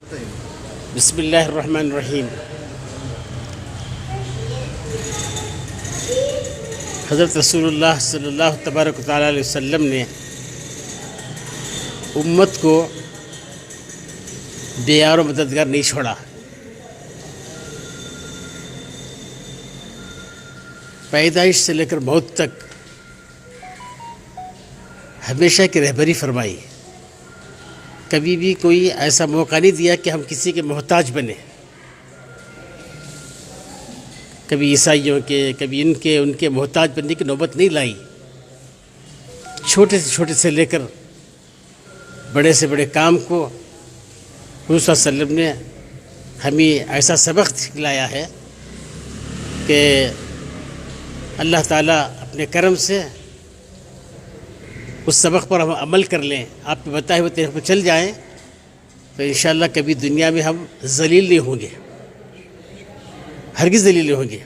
بسم اللہ الرحمن الرحیم۔ حضرت رسول اللہ صلی اللہ تبارک و تعالیٰ علیہ وسلم نے امت کو بے یار و مددگار نہیں چھوڑا۔ پیدائش سے لے کر موت تک ہمیشہ کی رہبری فرمائی۔ کبھی بھی کوئی ایسا موقع نہیں دیا کہ ہم کسی کے محتاج بنے۔ کبھی عیسائیوں کے، کبھی ان کے محتاج بننے کی نوبت نہیں لائی۔ چھوٹے سے لے کر بڑے سے بڑے کام کو حضور صلی اللہ علیہ وسلم نے ہمیں ایسا سبق دلایا ہے کہ اللہ تعالیٰ اپنے کرم سے اس سبق پر ہم عمل کر لیں، آپ کے بتائے ہوئے طریقے پر چل جائیں تو انشاءاللہ کبھی دنیا میں ہم ذلیل نہیں ہوں گے، ہرگز ذلیل نہیں ہوں گے۔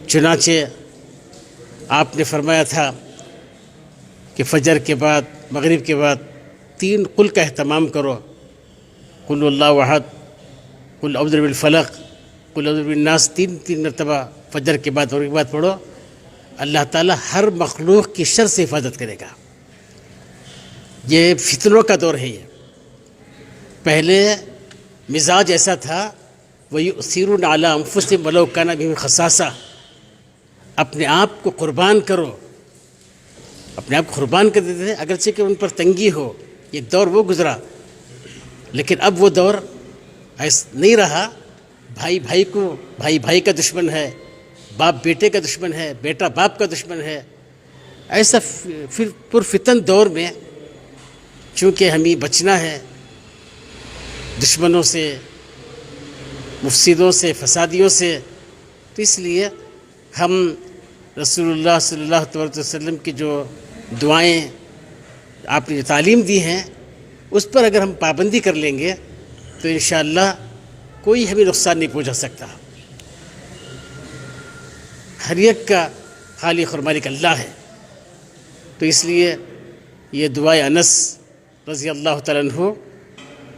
چنانچہ آپ نے فرمایا تھا کہ فجر کے بعد، مغرب کے بعد 3 قل کا اہتمام کرو۔ قل اللہ احد، قل اعوذ برب الفلق، قل اعوذ برب الناس، 3 مرتبہ فجر کے بعد اور کے بعد پڑھو۔ اللہ تعالیٰ ہر مخلوق کی شر سے حفاظت کرے گا۔ یہ فتنوں کا دور ہے۔ یہ پہلے مزاج ایسا تھا، وَيُؤْثِرُونَ عَلَىٰ أَنفُسِهِمْ وَلَوْ كَانَ بِهِمْ خَصَاصَةٌ، اپنے آپ کو قربان کرو، اپنے آپ کو قربان کر دیتے تھے اگرچہ کہ ان پر تنگی ہو۔ ایک دور وہ گزرا، لیکن اب وہ دور ایسا نہیں رہا۔ بھائی بھائی کا دشمن ہے، باپ بیٹے کا دشمن ہے، بیٹا باپ کا دشمن ہے۔ ایسا پھر پرفتن دور میں چونکہ ہمیں بچنا ہے دشمنوں سے، مفسدوں سے، فسادیوں سے، تو اس لیے ہم رسول اللہ صلی اللہ علیہ وسلم کی جو دعائیں آپ نے جو تعلیم دی ہیں اس پر اگر ہم پابندی کر لیں گے تو انشاءاللہ کوئی ہمیں نقصان نہیں پہنچا سکتا۔ ہر ایک کا خالق اور مالک اللہ ہے۔ تو اس لیے یہ دعائے انس رضی اللہ تعالیٰ عنہ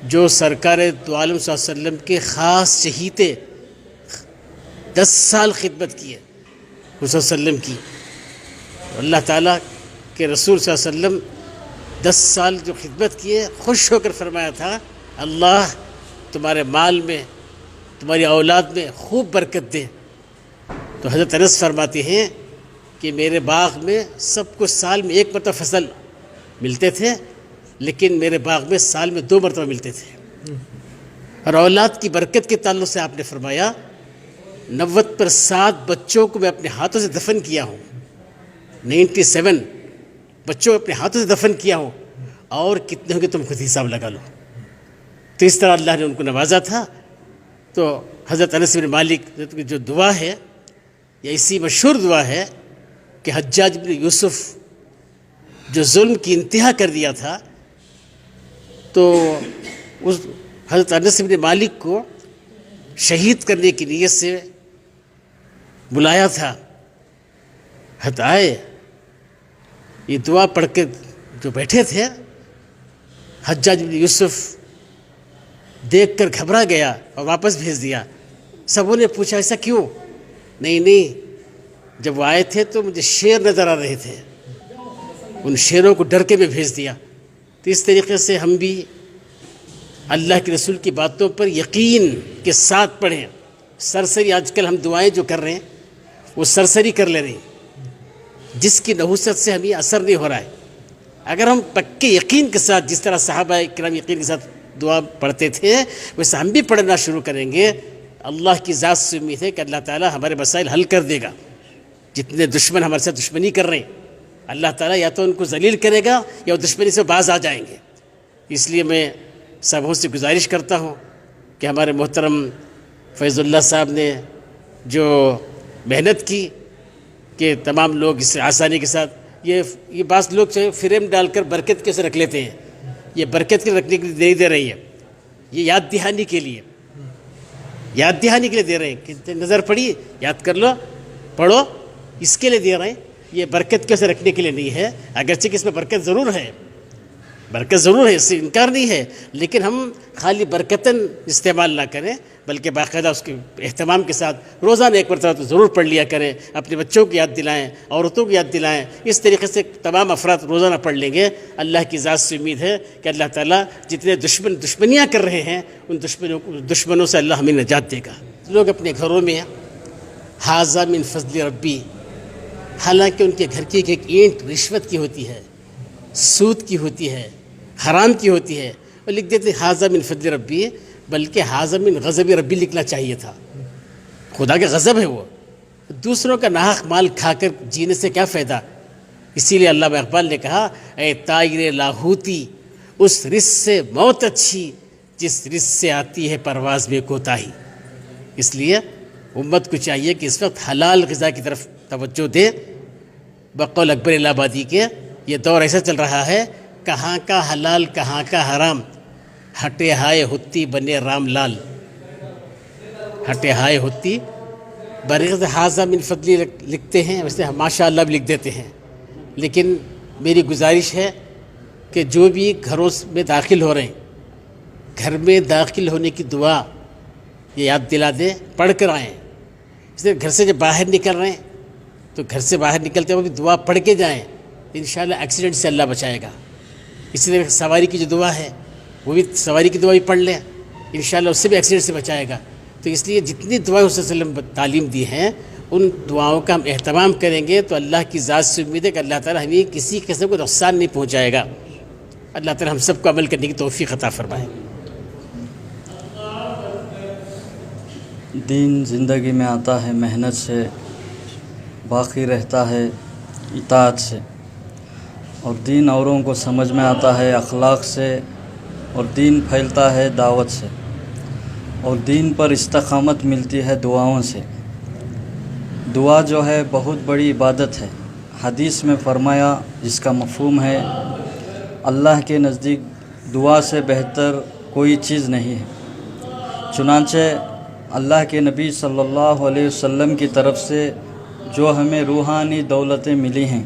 جو سرکار دو عالم صلی اللہ علیہ وسلم کے خاص چہیتے، 10 سال خدمت کی ہے حضور صلی اللہ علیہ وسلم کی۔ اللہ تعالیٰ کے رسول صلی اللہ علیہ وسلم 10 سال جو خدمت کیے، خوش ہو کر فرمایا تھا اللہ تمہارے مال میں، تمہاری اولاد میں خوب برکت دے۔ تو حضرت انس فرماتے ہیں کہ میرے باغ میں سب کو سال میں 1 مرتبہ فصل ملتے تھے، لیکن میرے باغ میں سال میں 2 مرتبہ ملتے تھے۔ اور اولاد کی برکت کے تعلق سے آپ نے فرمایا 90% بچوں کو میں اپنے ہاتھوں سے دفن کیا ہوں، 97 بچوں کو اپنے ہاتھوں سے دفن کیا ہوں، اور کتنے ہوں گے تم خود حساب لگا لو۔ تو اس طرح اللہ نے ان کو نوازا تھا۔ تو حضرت انس بن مالک کی جو دعا ہے یہ ایسی مشہور دعا ہے کہ حجاج بن یوسف جو ظلم کی انتہا کر دیا تھا، تو اس حضرت انس بن مالک کو شہید کرنے کی نیت سے بلایا تھا۔ حضرت آئے، یہ دعا پڑھ کے جو بیٹھے تھے، حجاج بن یوسف دیکھ کر گھبرا گیا اور واپس بھیج دیا۔ سبوں نے پوچھا ایسا کیوں؟ نہیں، جب وہ آئے تھے تو مجھے شیر نظر آ رہے تھے، ان شیروں کو ڈر کے میں بھیج دیا۔ تو اس طریقے سے ہم بھی اللہ کے رسول کی باتوں پر یقین کے ساتھ پڑھیں۔ سرسری آج کل ہم دعائیں جو کر رہے ہیں وہ سرسری کر لے رہے ہیں، جس کی نحوست سے ہمیں اثر نہیں ہو رہا ہے۔ اگر ہم پکے یقین کے ساتھ، جس طرح صحابہ کرام یقین کے ساتھ دعا پڑھتے تھے، ویسے ہم بھی پڑھنا شروع کریں گے، اللہ کی ذات سے امید ہے کہ اللہ تعالیٰ ہمارے مسائل حل کر دے گا۔ جتنے دشمن ہمارے ساتھ دشمنی کر رہے ہیں، اللہ تعالیٰ یا تو ان کو ذلیل کرے گا یا وہ دشمنی سے باز آ جائیں گے۔ اس لیے میں سبوں سے گزارش کرتا ہوں کہ ہمارے محترم فیض اللہ صاحب نے جو محنت کی کہ تمام لوگ اس سے آسانی کے ساتھ یہ بعض لوگ چاہے فریم ڈال کر برکت کیسے رکھ لیتے ہیں، یہ برکت کے رکھنے کے لیے نہیں دے رہی ہے، یہ یاد دہانی کے لیے دے رہے ہیں کہ نظر پڑی یاد کر لو، پڑھو، اس کے لیے دے رہے ہیں۔ یہ برکت کیسے رکھنے کے لیے نہیں ہے، اگرچہ کہ اس میں برکت ضرور ہے، برکت ضرور ہے، اس سے انکار نہیں ہے، لیکن ہم خالی برکتاً استعمال نہ کریں، بلکہ باقاعدہ اس کے اہتمام کے ساتھ روزانہ ایک مرتبہ تو ضرور پڑھ لیا کریں، اپنے بچوں کی یاد دلائیں، عورتوں کی یاد دلائیں۔ اس طریقے سے تمام افراد روزانہ پڑھ لیں گے، اللہ کی ذات سے امید ہے کہ اللہ تعالیٰ جتنے دشمنیاں کر رہے ہیں ان دشمنوں سے اللہ ہمیں نجات دے گا۔ لوگ اپنے گھروں میں ھذا من فضل ربی، حالانکہ ان کے گھر کی ایک اینٹ رشوت کی ہوتی ہے، سود کی ہوتی ہے، حرام کی ہوتی ہے، اور لکھ دیتے ھذا من فضل ربی، بلکہ ھذا من غضب ربی لکھنا چاہیے تھا، خدا کا غضب ہے وہ۔ دوسروں کا ناحق مال کھا کر جینے سے کیا فائدہ؟ اسی لیے علامہ اقبال نے کہا اے طائر لاہوتی، اس رزق سے موت اچھی جس رزق سے آتی ہے پرواز میں کوتاہی۔ اس لیے امت کو چاہیے کہ اس وقت حلال غذا کی طرف توجہ دے۔ بقول اکبر الہ آبادی کے یہ دور ایسا چل رہا ہے، کہاں کا حلال کہاں کا حرام، ہٹے ہائے ہتی بنے رام لال، ہٹے ہائے ہتی بغیر ھذا من فضلی لکھتے ہیں، ویسے ماشاء اللہ بھی لکھ دیتے ہیں، لیکن میری گزارش ہے کہ جو بھی گھروں میں داخل ہو رہے ہیں، گھر میں داخل ہونے کی دعا یہ یاد دلا دیں، پڑھ کر آئیں۔ اس لیے گھر سے جب باہر نکل رہے ہیں تو گھر سے باہر نکلتے ہوئے بھی دعا پڑھ کے جائیں، انشاءاللہ ایکسیڈنٹ سے اللہ بچائے گا۔ اسی طرح سواری کی جو دعا ہے وہ بھی سواری کی دعا بھی پڑھ لیں، انشاءاللہ اس سے بھی ایکسیڈنٹ سے بچائے گا۔ تو اس لیے جتنی دعائیں صلی اللہ علیہ وسلم تعلیم دی ہیں ان دعاؤں کا ہم اہتمام کریں گے تو اللہ کی ذات سے امید ہے کہ اللہ تعالیٰ ہمیں کسی قسم کو نقصان نہیں پہنچائے گا۔ اللہ تعالیٰ ہم سب کو عمل کرنے کی توفیق عطا فرمائے۔ دین زندگی میں آتا ہے محنت سے، باقی رہتا ہے اطاعت سے، اور دین اوروں کو سمجھ میں آتا ہے اخلاق سے، اور دین پھیلتا ہے دعوت سے، اور دین پر استقامت ملتی ہے دعاؤں سے۔ دعا جو ہے بہت بڑی عبادت ہے۔ حدیث میں فرمایا، جس کا مفہوم ہے اللہ کے نزدیک دعا سے بہتر کوئی چیز نہیں ہے۔ چنانچہ اللہ کے نبی صلی اللہ علیہ وسلم کی طرف سے جو ہمیں روحانی دولتیں ملی ہیں،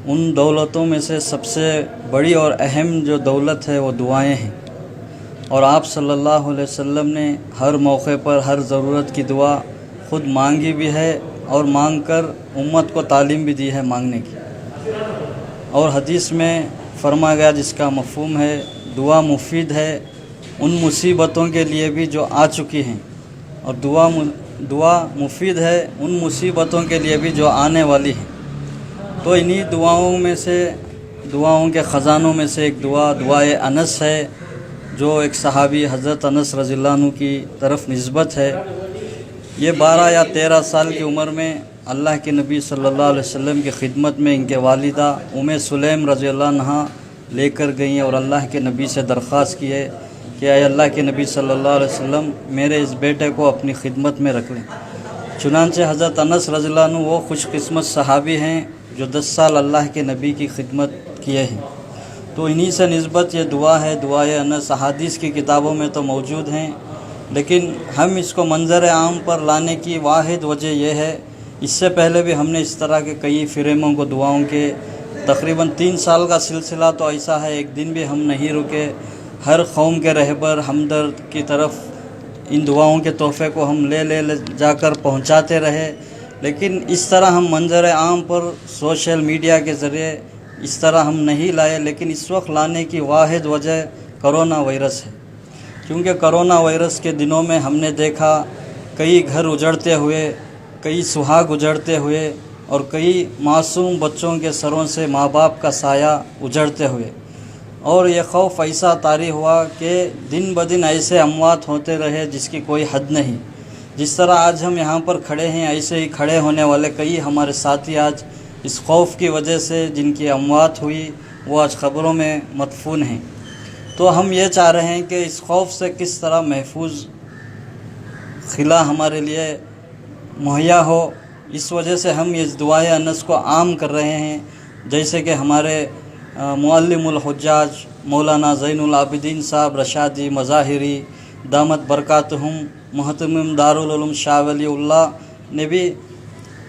ان دولتوں میں سے سب سے بڑی اور اہم جو دولت ہے وہ دعائیں ہیں، اور آپ صلی اللہ علیہ وسلم نے ہر موقع پر ہر ضرورت کی دعا خود مانگی بھی ہے، اور مانگ کر امت کو تعلیم بھی دی ہے مانگنے کی۔ اور حدیث میں فرمایا گیا، جس کا مفہوم ہے دعا مفید ہے ان مصیبتوں کے لیے بھی جو آ چکی ہیں، اور دعا مفید ہے ان مصیبتوں کے لیے بھی جو آنے والی ہیں۔ تو انہی دعاؤں میں سے، دعاؤں کے خزانوں میں سے ایک دعائے انس ہے، جو ایک صحابی حضرت انس رضی اللہ عنہ کی طرف نسبت ہے۔ یہ 12 یا 13 سال کی عمر میں اللہ کے نبی صلی اللہ علیہ وسلم کی خدمت میں ان کے والدہ سلیم رضی اللہ عنہ لے کر گئیں، اور اللہ کے نبی سے درخواست کی ہے کہ اے اللہ کے نبی صلی اللہ علیہ وسلم میرے اس بیٹے کو اپنی خدمت میں رکھ لیں۔ چنانچہ حضرت انس رضی اللہ عنہ وہ خوش قسمت صحابی ہیں جو 10 سال اللہ کے نبی کی خدمت کیے ہیں۔ تو انہی سے نسبت یہ دعا ہے، دعائے انس احادیث کی کتابوں میں تو موجود ہیں، لیکن ہم اس کو منظر عام پر لانے کی واحد وجہ یہ ہے، اس سے پہلے بھی ہم نے اس طرح کے کئی فریموں کو دعاؤں کے تقریباً 3 سال کا سلسلہ تو ایسا ہے، ایک دن بھی ہم نہیں رکے، ہر قوم کے رہبر ہمدرد کی طرف ان دعاؤں کے تحفے کو ہم لے جا کر پہنچاتے رہے، لیکن اس طرح ہم منظر عام پر سوشل میڈیا کے ذریعے اس طرح ہم نہیں لائے۔ لیکن اس وقت لانے کی واحد وجہ کرونا وائرس ہے، کیونکہ کرونا وائرس کے دنوں میں ہم نے دیکھا کئی گھر اجڑتے ہوئے، کئی سہاگ اجڑتے ہوئے، اور کئی معصوم بچوں کے سروں سے ماں باپ کا سایہ اجڑتے ہوئے، اور یہ خوف ایسا طاری ہوا کہ دن بدن ایسے اموات ہوتے رہے جس کی کوئی حد نہیں۔ جس طرح آج ہم یہاں پر کھڑے ہیں، ایسے ہی کھڑے ہونے والے کئی ہمارے ساتھی آج اس خوف کی وجہ سے جن کی اموات ہوئی وہ آج قبروں میں مدفون ہیں۔ تو ہم یہ چاہ رہے ہیں کہ اس خوف سے کس طرح محفوظ خلا ہمارے لیے مہیا ہو، اس وجہ سے ہم اس دعائے انس کو عام کر رہے ہیں۔ جیسے کہ ہمارے معلم الحجاج مولانا زین العابدین صاحب رشادی مظاہری دامت برکاتہم محتمم دارالعلوم شاہ ولی اللہ نے بھی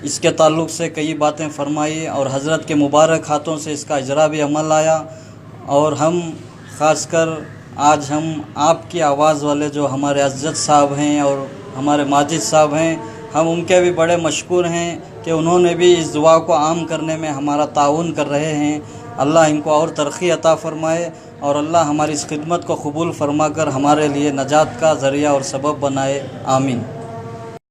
اس کے تعلق سے کئی باتیں فرمائی، اور حضرت کے مبارک ہاتھوں سے اس کا اجرا بھی عمل آیا، اور ہم خاص کر آج ہم آپ کی آواز والے جو ہمارے عزت صاحب ہیں اور ہمارے ماجد صاحب ہیں، ہم ان کے بھی بڑے مشکور ہیں کہ انہوں نے بھی اس دعا کو عام کرنے میں ہمارا تعاون کر رہے ہیں۔ اللہ ان کو اور ترقی عطا فرمائے، اور اللہ ہماری اس خدمت کو قبول فرما کر ہمارے لیے نجات کا ذریعہ اور سبب بنائے، آمین۔